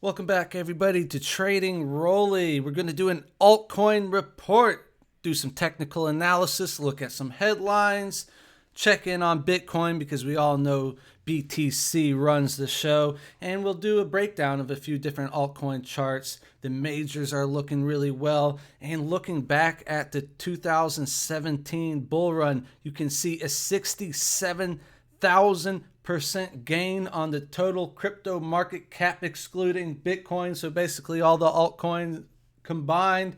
Welcome back, everybody, to Trading Rolly. We're going to do an altcoin report, do some technical analysis, look at some headlines, check in on Bitcoin because we all know BTC runs the show, and we'll do a breakdown of a few different altcoin charts. The majors are looking really well, and looking back at the 2017 bull run, you can see a 67,000% gain on the total crypto market cap excluding Bitcoin. So basically all the altcoins combined.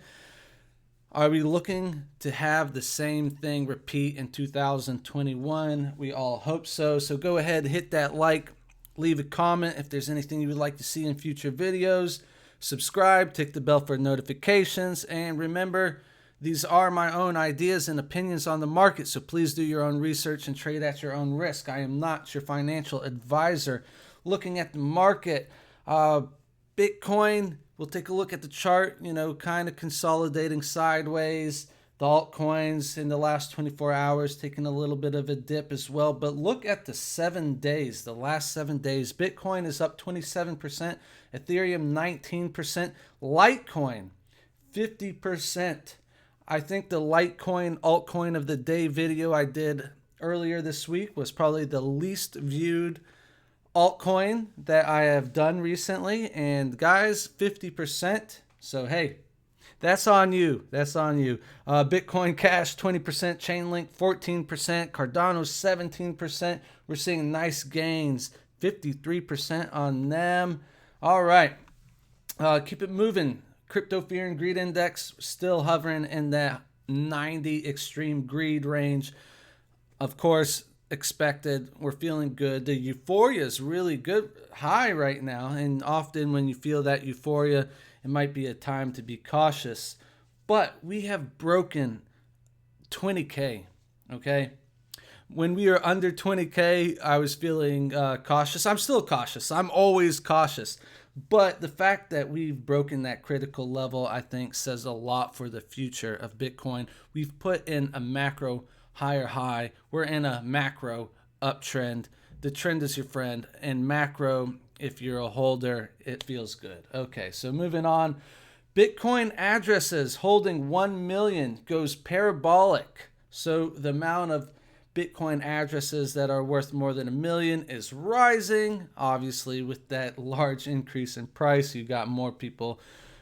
Are we looking to have the same thing repeat in 2021? We all hope so. So go ahead, hit that like, leave a comment if there's anything you would like to see in future videos. Subscribe, tick the bell for notifications, and remember, these are my own ideas and opinions on the market, so please do your own research and trade at your own risk. I am not your financial advisor. Looking at the market, Bitcoin, we'll take a look at the chart, kind of consolidating sideways. The altcoins in the last 24 hours taking a little bit of a dip as well. But look at the 7 days, the last 7 days. Bitcoin is up 27%, Ethereum 19%, Litecoin 50%. I think the Litecoin altcoin of the day video I did earlier this week was probably the least viewed altcoin that I have done recently. And guys, 50%. So hey, that's on you. That's on you. Bitcoin Cash 20%, Chainlink 14%, Cardano 17%. We're seeing nice gains, 53% on them. All right, keep it moving. Crypto Fear and Greed Index still hovering in that 90 extreme greed range. Of course, expected. We're feeling good. The euphoria is really good, high right now. And often when you feel that euphoria, it might be a time to be cautious. But we have broken 20K, okay? When we are under 20K, I was feeling cautious. I'm still cautious. I'm always cautious. But the fact that we've broken that critical level, I think, says a lot for the future of Bitcoin. We've put in a macro higher high. We're in a macro uptrend. The trend is your friend. And macro, if you're a holder, it feels good. Okay, so moving on. Bitcoin addresses holding 1 million goes parabolic. So the amount of Bitcoin addresses that are worth more than 1 million is rising. Obviously, with that large increase in price, you got more people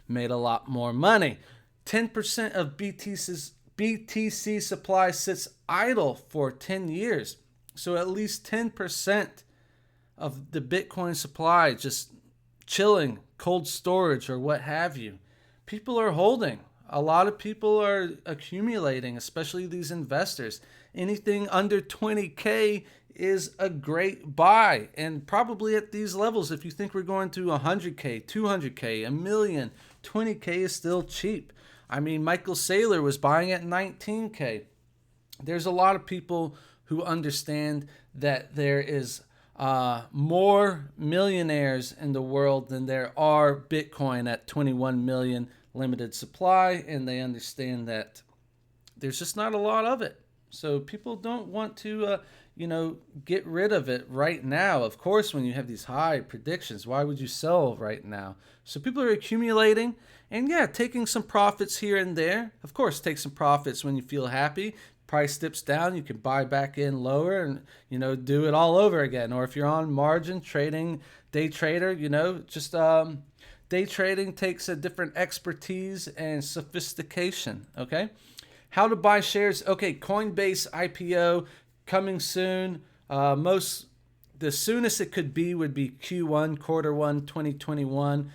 made a lot more money. 10% of BTC supply sits idle for 10 years. So at least 10% of the Bitcoin supply just chilling, cold storage, or what have you. People are holding. A lot of people are accumulating, especially these investors. Anything under 20K is a great buy. And probably at these levels, if you think we're going to 100K, 200K, a million, 20K is still cheap. I mean, Michael Saylor was buying at 19K. There's a lot of people who understand that there is more millionaires in the world than there are Bitcoin at 21 million limited supply, and they understand that there's just not a lot of it. So people don't want to, get rid of it right now. Of course, when you have these high predictions, why would you sell right now? So people are accumulating and, taking some profits here and there. Of course, take some profits when you feel happy. Price dips down, you can buy back in lower and, do it all over again. Or if you're on margin trading, day trader, day trading takes a different expertise and sophistication, okay? How to buy shares. Okay, Coinbase IPO coming soon. The soonest it could be would be Q1, quarter 1, 2021.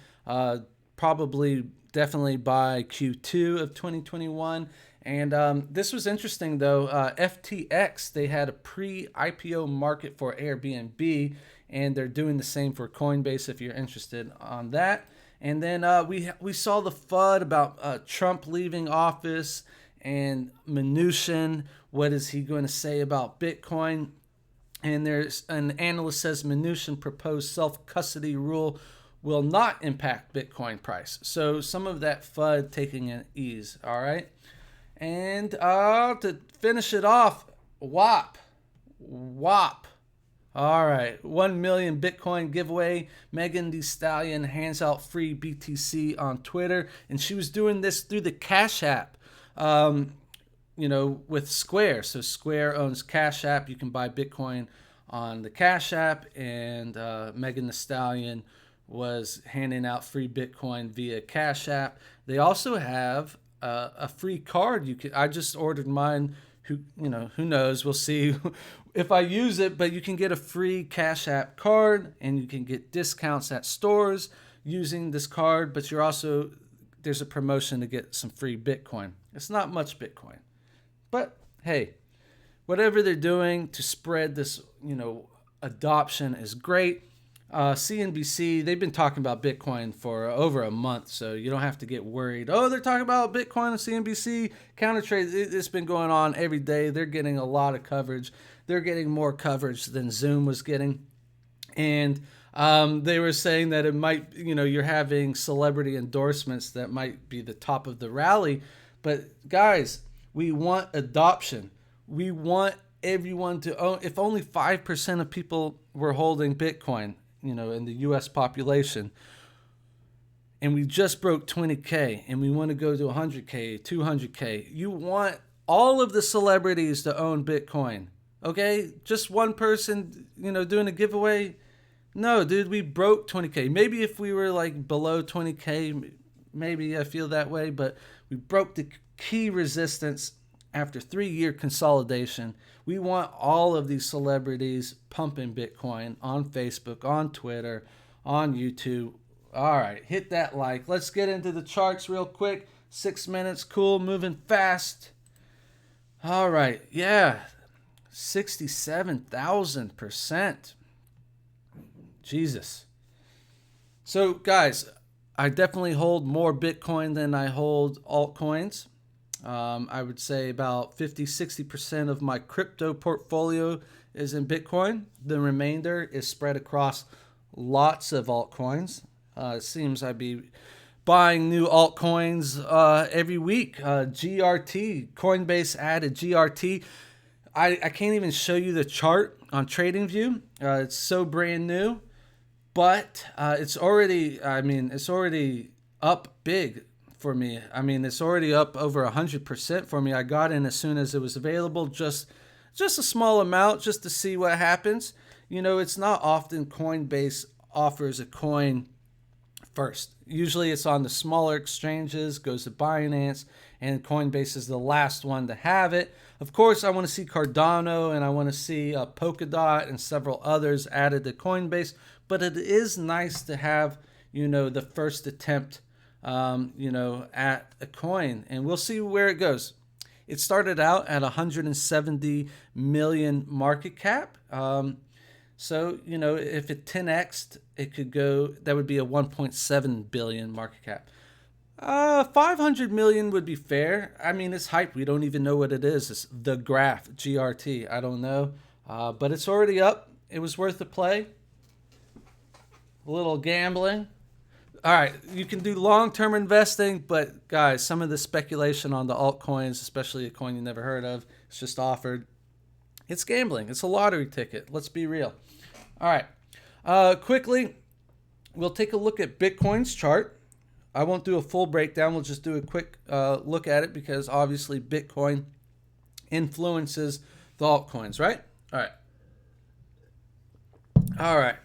Probably definitely by Q2 of 2021. And this was interesting, though. FTX, they had a pre-IPO market for Airbnb, and they're doing the same for Coinbase if you're interested on that. And then we saw the FUD about Trump leaving office and Mnuchin. What is he going to say about Bitcoin? And there's an analyst says Mnuchin proposed self-custody rule will not impact Bitcoin price. So some of that FUD taking an ease, all right? And to finish it off, WAP. All right, 1 million Bitcoin giveaway. Megan Thee Stallion hands out free BTC on Twitter, and she was doing this through the Cash App, with Square. So Square owns Cash App. You can buy Bitcoin on the Cash App, and Megan Thee Stallion was handing out free Bitcoin via Cash App. They also have a free card. I just ordered mine. Who knows? We'll see if I use it, but you can get a free Cash App card and you can get discounts at stores using this card, but there's a promotion to get some free Bitcoin. It's not much Bitcoin, but hey, whatever they're doing to spread this, adoption is great. CNBC, they've been talking about Bitcoin for over a month, so you don't have to get worried. Oh, they're talking about Bitcoin on CNBC. Counter trade, it's been going on every day. They're getting a lot of coverage. They're getting more coverage than Zoom was getting. And they were saying that it might, you're having celebrity endorsements that might be the top of the rally. But guys, we want adoption. We want everyone to own. If only 5% of people were holding Bitcoin, in the U.S. population, and we just broke 20K, and we want to go to 100K, 200K. You want all of the celebrities to own Bitcoin, okay? Just one person, doing a giveaway? No, dude, we broke 20K. Maybe if we were like below 20K, maybe I feel that way, but we broke the key resistance after 3-year consolidation. We want all of these celebrities pumping Bitcoin on Facebook, on Twitter, on YouTube. All right, hit that like. Let's get into the charts real quick. 6 minutes, cool, moving fast. All right, yeah, 67,000%. Jesus. So, guys, I definitely hold more Bitcoin than I hold altcoins. I would say about 50-60% of my crypto portfolio is in Bitcoin. The remainder is spread across lots of altcoins. It seems I'd be buying new altcoins every week. GRT, Coinbase added GRT. I can't even show you the chart on TradingView. It's so brand new, but it's already up big for me. It's already up over 100% for me. I got in as soon as it was available, just a small amount just to see what happens. It's not often Coinbase offers a coin first. Usually it's on the smaller exchanges, goes to Binance, and Coinbase is the last one to have it. Of course, I want to see Cardano and I want to see Polkadot and several others added to Coinbase, but it is nice to have, the first attempt at a coin, and we'll see where it goes. It started out at 170 million market cap. So, if it 10x'd, it could go, that would be a 1.7 billion market cap. 500 million would be fair. It's hype. We don't even know what it is. It's the graph, GRT. I don't know. But it's already up. It was worth the play. A little gambling. All right, you can do long-term investing, but guys, some of the speculation on the altcoins, especially a coin you never heard of, it's just offered. It's gambling. It's a lottery ticket. Let's be real. All right, quickly, we'll take a look at Bitcoin's chart. I won't do a full breakdown. We'll just do a quick look at it because obviously Bitcoin influences the altcoins, right? All right.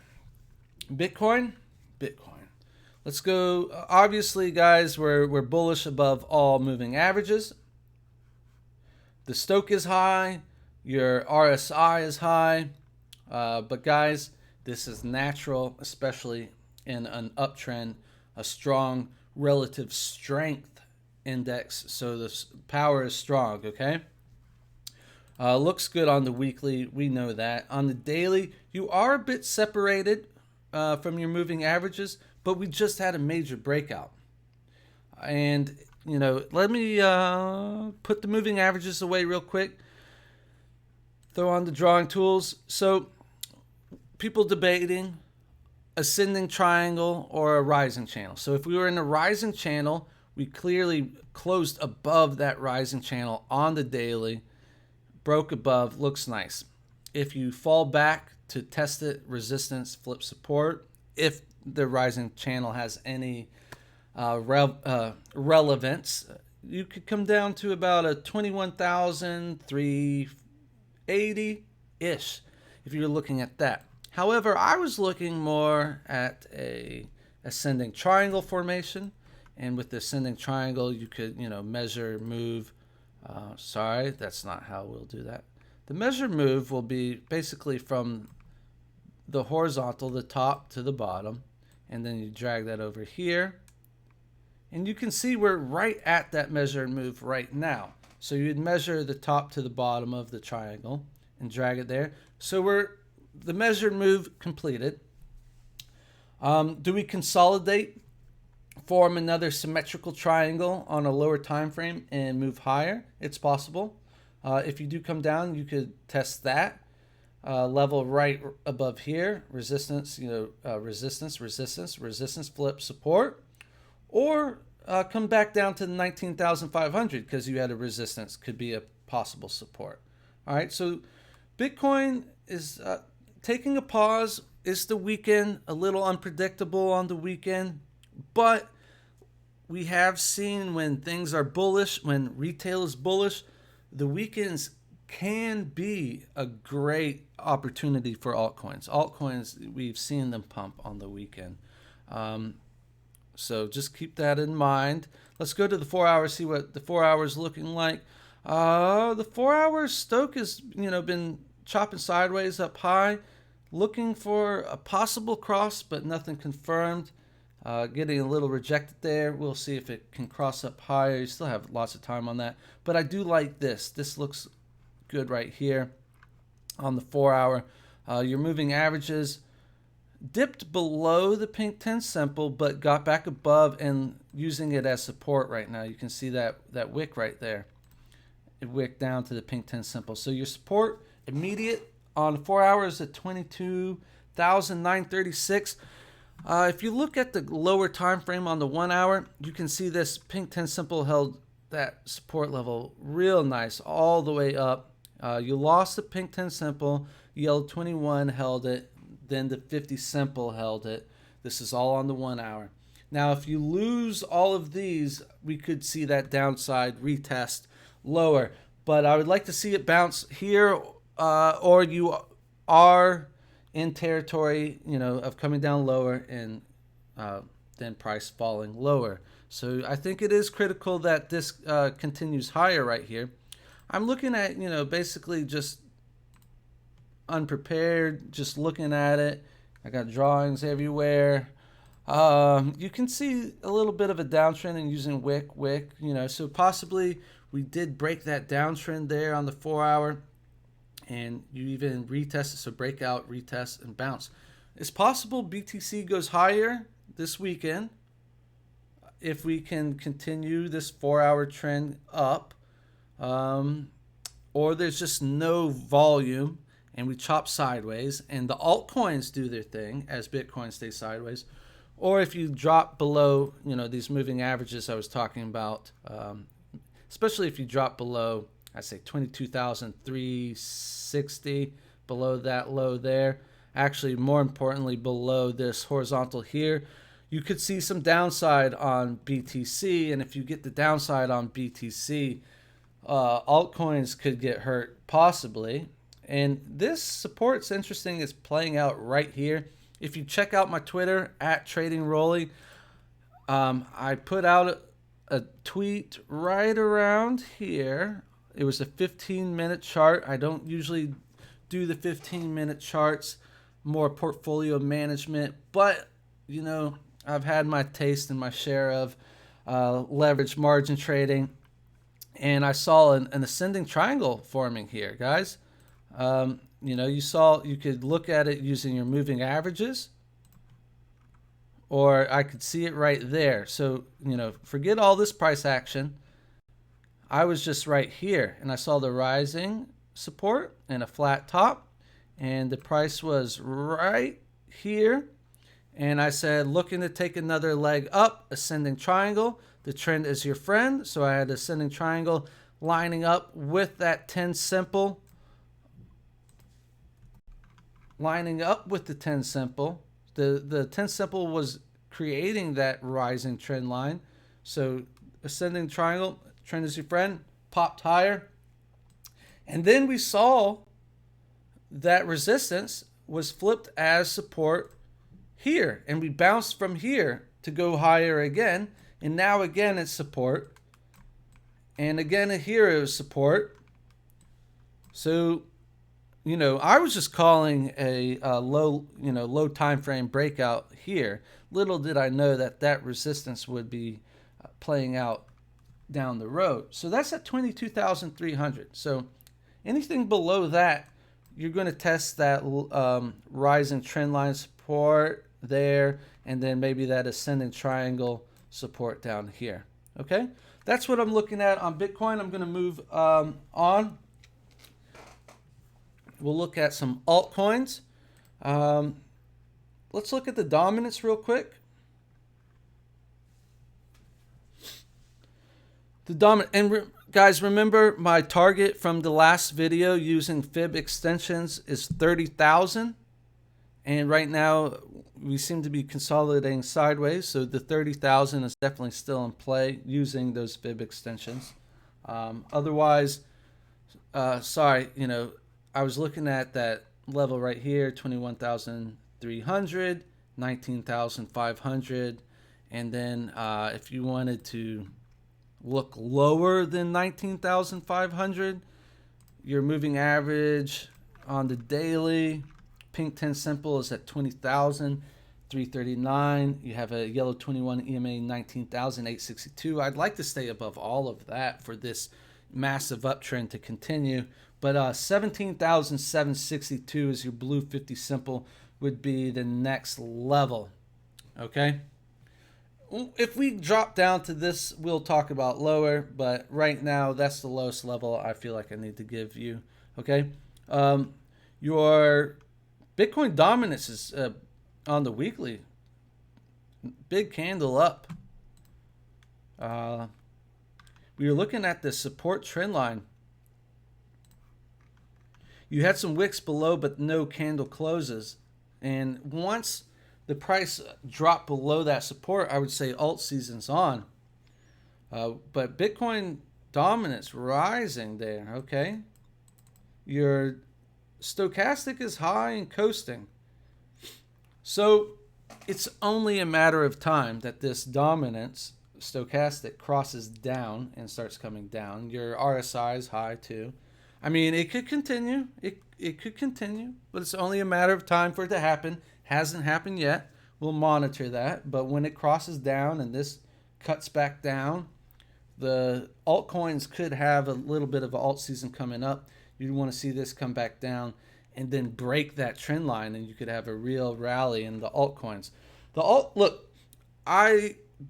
Bitcoin. Let's go. Obviously, guys, we're bullish above all moving averages. The Stochastic is high. Your RSI is high. But, guys, this is natural, especially in an uptrend, a strong relative strength index. So the power is strong, okay? Looks good on the weekly. We know that. On the daily, you are a bit separated from your moving averages, but we just had a major breakout. And, let me put the moving averages away real quick. Throw on the drawing tools. So, people debating ascending triangle or a rising channel. So, if we were in a rising channel, we clearly closed above that rising channel on the daily. Broke above, looks nice. If you fall back to test it, resistance, flip support, if the rising channel has any relevance. You could come down to about a 21,380-ish if you're looking at that. However, I was looking more at a ascending triangle formation, and with the ascending triangle, you could, measure, move. Sorry, that's not how we'll do that. The measure move will be basically from the horizontal, the top to the bottom, and then you drag that over here. And you can see we're right at that measure and move right now. So you'd measure the top to the bottom of the triangle and drag it there. So we're the measured move completed. Do we consolidate, form another symmetrical triangle on a lower time frame and move higher? It's possible. If you do come down, you could test that level right above here. Resistance, resistance, flip, support. Or come back down to the 19,500 because you had a resistance. Could be a possible support. All right, so Bitcoin is taking a pause. It's the weekend, a little unpredictable on the weekend, but we have seen when things are bullish, when retail is bullish, the weekends can be a great opportunity for altcoins. Altcoins, we've seen them pump on the weekend. So just keep that in mind. Let's go to the 4 hours, see what the 4 hours looking like. The 4 hours Stoke has, been chopping sideways up high, looking for a possible cross, but nothing confirmed. Getting a little rejected there. We'll see if it can cross up higher. You still have lots of time on that. But I do like this. This looks good right here on the 4 hour. Your moving averages dipped below the pink 10 simple, but got back above and using it as support right now. You can see that wick right there. It wicked down to the pink 10 simple. So your support immediate on 4 hours at 22,936. If you look at the lower time frame on the 1 hour, you can see this pink 10 simple held that support level real nice all the way up. You lost the pink 10 simple, yellow 21 held it, then the 50 simple held it. This is all on the 1 hour. Now, if you lose all of these, we could see that downside retest lower. But I would like to see it bounce here, or you are in territory, of coming down lower and then price falling lower. So I think it is critical that this continues higher right here. I'm looking at, basically just unprepared, just looking at it. I got drawings everywhere. You can see a little bit of a downtrend and using wick, so possibly we did break that downtrend there on the 4 hour, and you even retest it, so breakout, retest, and bounce. It's possible BTC goes higher this weekend if we can continue this 4 hour trend up, or there's just no volume and we chop sideways and the altcoins do their thing as Bitcoin stays sideways, or if you drop below, these moving averages I was talking about, especially if you drop below, I say 22,360, below that low there. Actually, more importantly, below this horizontal here, you could see some downside on BTC. And if you get the downside on BTC, altcoins could get hurt possibly. And this support's interesting. It's playing out right here. If you check out my Twitter at Trading Rolly, I put out a tweet right around here. It was a 15-minute chart. I don't usually do the 15-minute charts, more portfolio management, but I've had my taste and my share of leverage margin trading, and I saw an ascending triangle forming here, guys. You could look at it using your moving averages, or I could see it right there. So, forget all this price action. I was just right here, and I saw the rising support and a flat top, and the price was right here. And I said, looking to take another leg up, ascending triangle. The trend is your friend. So I had ascending triangle lining up with that 10 simple. lining up with the 10 simple. The 10 simple was creating that rising trend line. So ascending triangle, trend is your friend, popped higher. And then we saw that resistance was flipped as support here. And we bounced from here to go higher again. And now again it's support. And again here it was support. So, you know, I was just calling a low time frame breakout here. Little did I know that that resistance would be playing out down the road. So that's at 22,300. So anything below that, you're going to test that rising trend line support there, and then maybe that ascending triangle support down here. Okay, that's what I'm looking at on Bitcoin. I'm going to move on. We'll look at some altcoins. Let's look at the dominance real quick. The dominant, and guys, remember my target from the last video using fib extensions is 30,000, and right now we seem to be consolidating sideways, so the 30,000 is definitely still in play using those fib extensions. Otherwise, sorry, you know, I was looking at that level right here, 21,300, 19,500, and then if you wanted to look lower than 19,500, your moving average on the daily, pink 10 simple is at 20,339. You have a yellow 21 EMA 19,862. I'd like to stay above all of that for this massive uptrend to continue. But 17,762 is your blue 50 simple would be the next level. Okay. If we drop down to this, we'll talk about lower, but right now that's the lowest level I feel like I need to give you. Okay. Your Bitcoin dominance is on the weekly. Big candle up. We were looking at the support trend line. You had some wicks below, but no candle closes. And once the price dropped below that support, I would say alt season's on. But Bitcoin dominance rising there, okay? Your stochastic is high and coasting. So it's only a matter of time that this dominance stochastic crosses down and starts coming down. Your RSI is high too. I mean, it could continue. It could continue, but it's only a matter of time for it to happen. Hasn't happened yet. We'll monitor that. But when it crosses down and this cuts back down, the altcoins could have a little bit of an alt season coming up. You'd want to see this come back down and then break that trend line, and you could have a real rally in the altcoins.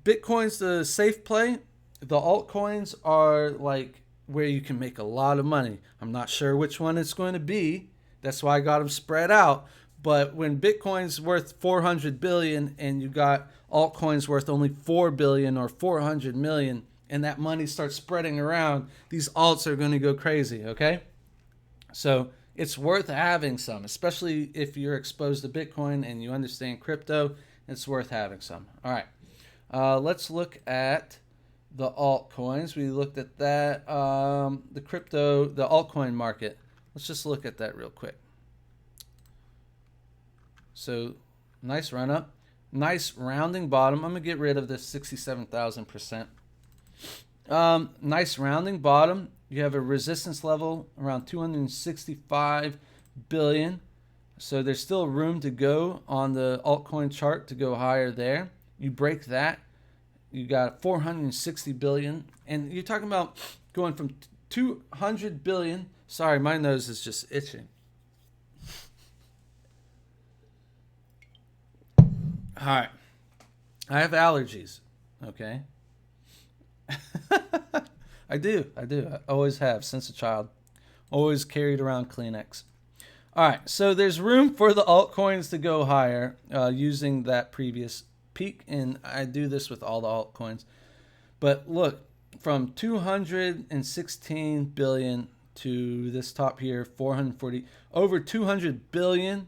Bitcoin's the safe play. The altcoins are like where you can make a lot of money. I'm not sure which one it's going to be. That's why I got them spread out. But when Bitcoin's worth 400 billion and you got altcoins worth only 4 billion or 400 million, and that money starts spreading around, these alts are going to go crazy, okay? So it's worth having some, especially if you're exposed to Bitcoin and you understand crypto. It's worth having some. All right, let's look at the altcoins. We looked at that, the altcoin market. Let's just look at that real quick. So nice run up, nice rounding bottom. I'm gonna get rid of this 67,000%. Nice rounding bottom. You have a resistance level around 265 billion. So there's still room to go on the altcoin chart to go higher there. You break that, you got 460 billion, and you're talking about going from 200 billion. Sorry, my nose is just itching. All right, I have allergies. Okay. I do. I always have since a child. Always carried around Kleenex. All right, so there's room for the altcoins to go higher using that previous peak, and I do this with all the altcoins. But look, from 216 billion to this top here, 440, over 200 billion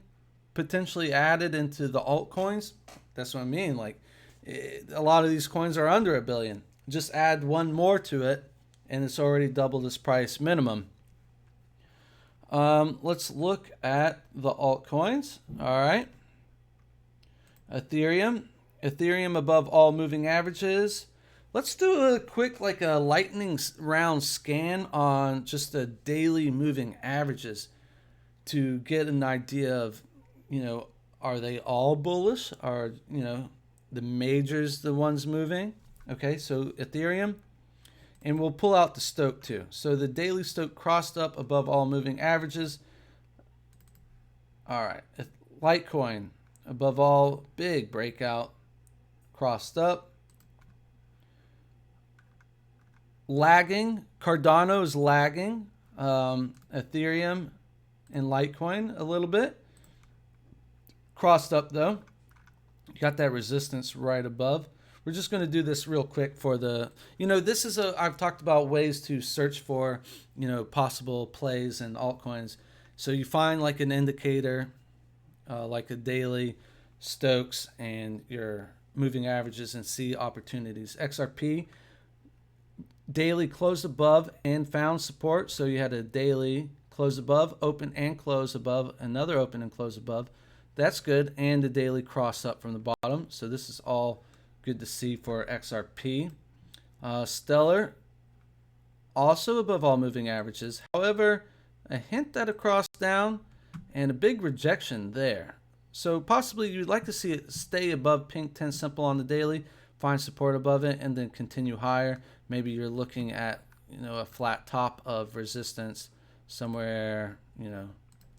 potentially added into the altcoins. That's what I mean. Like, a lot of these coins are under $1 billion. Just add one more to it, and it's already doubled its price minimum. Let's look at the altcoins. All right. Ethereum above all moving averages. Let's do a quick, like a lightning round scan on just the daily moving averages to get an idea of, are they all bullish? Are, the majors the ones moving? Okay, so Ethereum. And we'll pull out the Stoke too. So the daily Stoke crossed up above all moving averages. All right, Litecoin above all, big breakout, crossed up. Lagging, Cardano's lagging, Ethereum and Litecoin a little bit. Crossed up though. You got that resistance right above. We're just going to do this real quick for the, this is I've talked about ways to search for, possible plays and altcoins. So you find like an indicator, like a daily Stokes and your moving averages and see opportunities. XRP, daily closed above and found support. So you had a daily close above, open and close above, another open and close above. That's good. And the daily cross up from the bottom. So this is all good to see for XRP. Stellar, also above all moving averages. However, a hint at a cross down and a big rejection there. So possibly you'd like to see it stay above pink 10 simple on the daily, find support above it, and then continue higher. Maybe you're looking at, a flat top of resistance somewhere,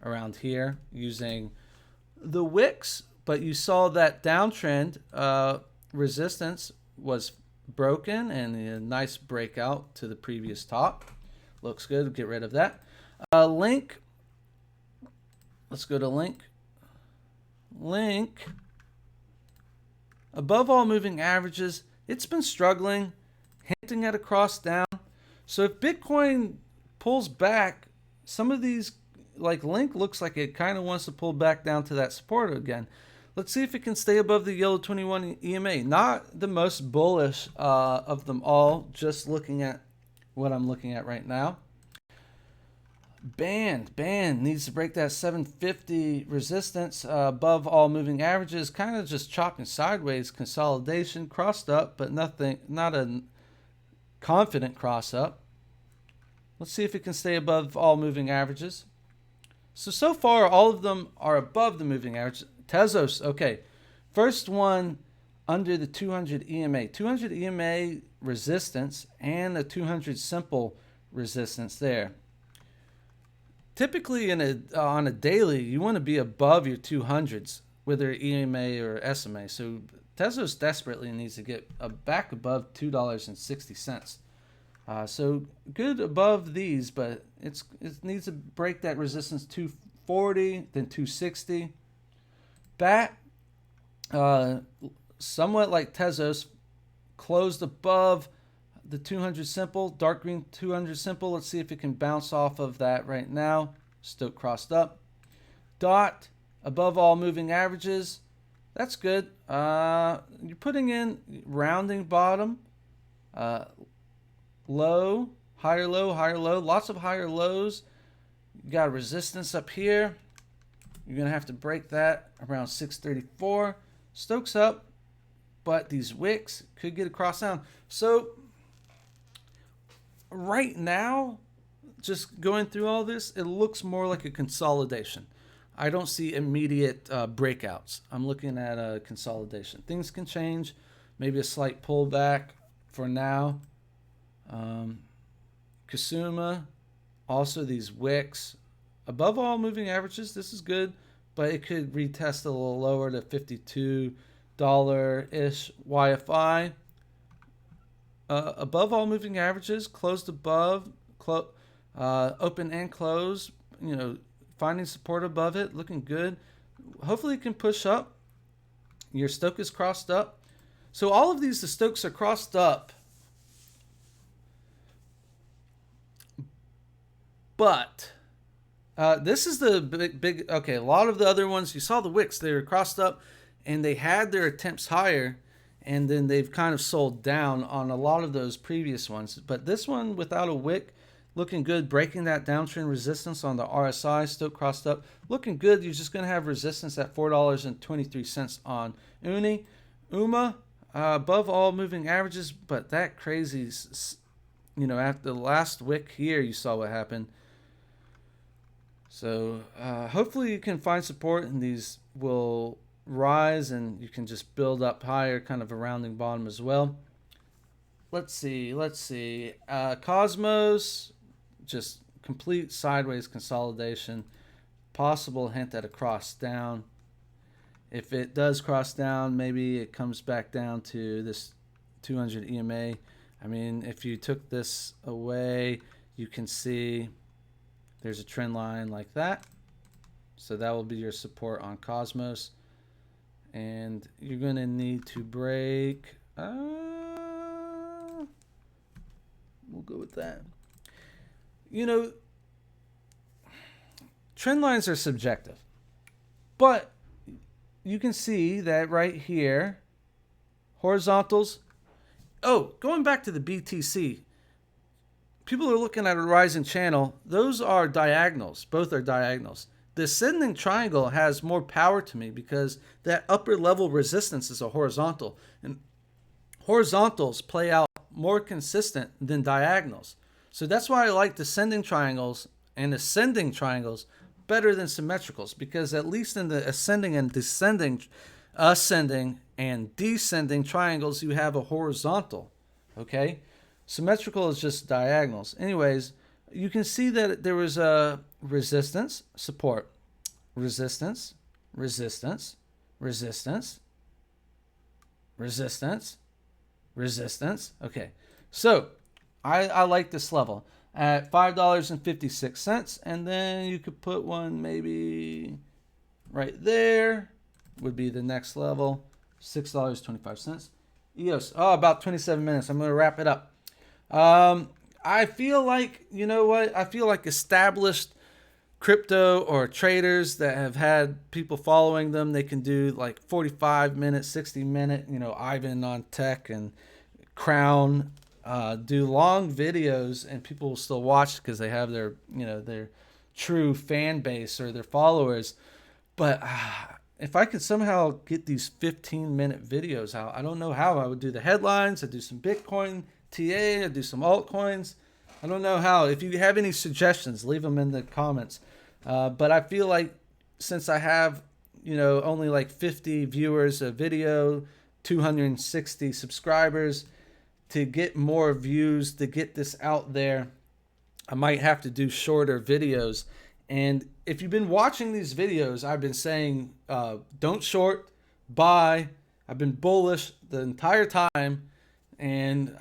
around here using the wicks. But you saw that downtrend resistance was broken and a nice breakout to the previous top. Looks good. Get rid of that. Link. Let's go to Link. Link. Above all moving averages, it's been struggling, hinting at a cross down. So if Bitcoin pulls back, some of these, like Link, looks like it kind of wants to pull back down to that support again. Let's see if it can stay above the yellow 21 EMA. Not the most bullish of them all, just looking at what I'm looking at right now. Band needs to break that 750 resistance above all moving averages. Kind of just chopping sideways, consolidation, crossed up, but not a confident cross up. Let's see if it can stay above all moving averages. So far, all of them are above the moving average. Tezos, okay. First one under the 200 EMA. 200 EMA resistance and a 200 simple resistance there. Typically on a daily, you want to be above your 200s, whether EMA or SMA. So Tezos desperately needs to get back above $2.60. So good above these, but it needs to break that resistance 240, then 260. BAT, somewhat like Tezos, closed above the 200 simple, dark green 200 simple. Let's see if it can bounce off of that right now. Still crossed up. DOT, above all moving averages. That's good. You're putting in rounding bottom, low, higher low, higher low. Lots of higher lows. You got resistance up here. You're going to have to break that around 634. Stokes up, but these wicks could get across down. So right now, just going through all this, it looks more like a consolidation. I don't see immediate breakouts. I'm looking at a consolidation. Things can change. Maybe a slight pullback for now. Kasuma, also these wicks. Above all moving averages, this is good, but it could retest a little lower to $52-ish YFI. Above all moving averages, closed above, open and close, finding support above it, looking good. Hopefully it can push up. Your Stoke is crossed up. So all of these, the Stokes are crossed up. But This is the big. Okay, a lot of the other ones you saw the wicks. They were crossed up, and they had their attempts higher, and then they've kind of sold down on a lot of those previous ones. But this one without a wick, looking good, breaking that downtrend resistance on the RSI, still crossed up, looking good. You're just going to have resistance at $4.23 on Uni. UMA, above all moving averages, but that crazy, after the last wick here, you saw what happened. So hopefully you can find support, and these will rise, and you can just build up higher, kind of a rounding bottom as well. Let's see. Cosmos, just complete sideways consolidation. Possible hint at a cross down. If it does cross down, maybe it comes back down to this 200 EMA. I mean, if you took this away, you can see there's a trend line like that. So that will be your support on Cosmos. And you're going to need to break. We'll go with that. Trend lines are subjective. But you can see that right here, horizontals. Oh, going back to the BTC, people are looking at a rising channel. Those are diagonals. Both are diagonals. The ascending triangle has more power to me because that upper level resistance is a horizontal. And horizontals play out more consistent than diagonals. So that's why I like descending triangles and ascending triangles better than symmetricals, because at least in the ascending and descending, ascending and descending triangles, you have a horizontal. Okay? Symmetrical is just diagonals. Anyways, you can see that there was a resistance, support, resistance, resistance, resistance, resistance, resistance. Okay, so I like this level at $5.56, and then you could put one maybe right there, would be the next level, $6.25. EOS, about 27 minutes. I'm going to wrap it up. I feel like, I feel like established crypto or traders that have had people following them, they can do like 45 minute, 60 minute, Ivan on tech and Crown, do long videos, and people will still watch because they have their, their true fan base or their followers. But if I could somehow get these 15-minute videos out, I don't know how. I would do the headlines, I'd do some Bitcoin TA, I'd do some altcoins. I don't know how. If you have any suggestions, leave them in the comments. But I feel like since I have, only like 50 viewers a video, 260 subscribers, to get more views, to get this out there, I might have to do shorter videos. And if you've been watching these videos, I've been saying, don't short, buy. I've been bullish the entire time. And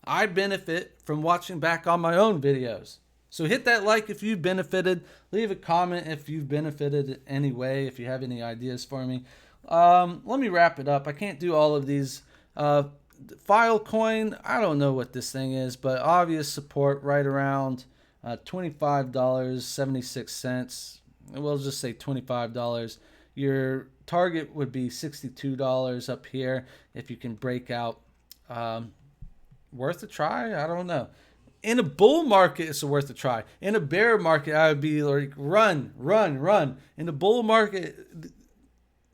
I benefit from watching back on my own videos. So hit that like if you've benefited. Leave a comment if you've benefited in any way, if you have any ideas for me. Let me wrap it up. I can't do all of these. Filecoin, I don't know what this thing is, but obvious support right around $25.76. We'll just say $25. Your target would be $62 up here if you can break out. Worth a try? I don't know. In a bull market, it's worth a try. In a bear market, I would be like, run. In a bull market,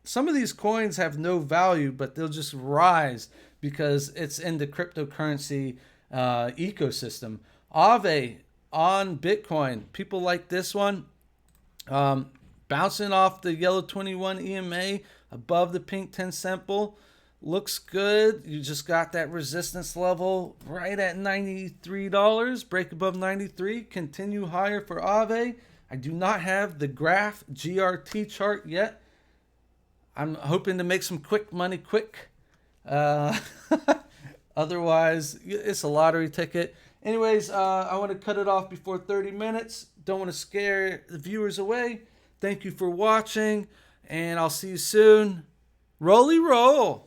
some of these coins have no value, but they'll just rise because it's in the cryptocurrency ecosystem. Aave on Bitcoin. People like this one. Bouncing off the yellow 21 EMA above the pink 10 simple. Looks good. You just got that resistance level right at $93. Break above 93. Continue higher for Aave. I do not have the graph GRT chart yet. I'm hoping to make some quick money quick. Otherwise, it's a lottery ticket. Anyways, I want to cut it off before 30 minutes. Don't want to scare the viewers away. Thank you for watching, and I'll see you soon. Rolly roll.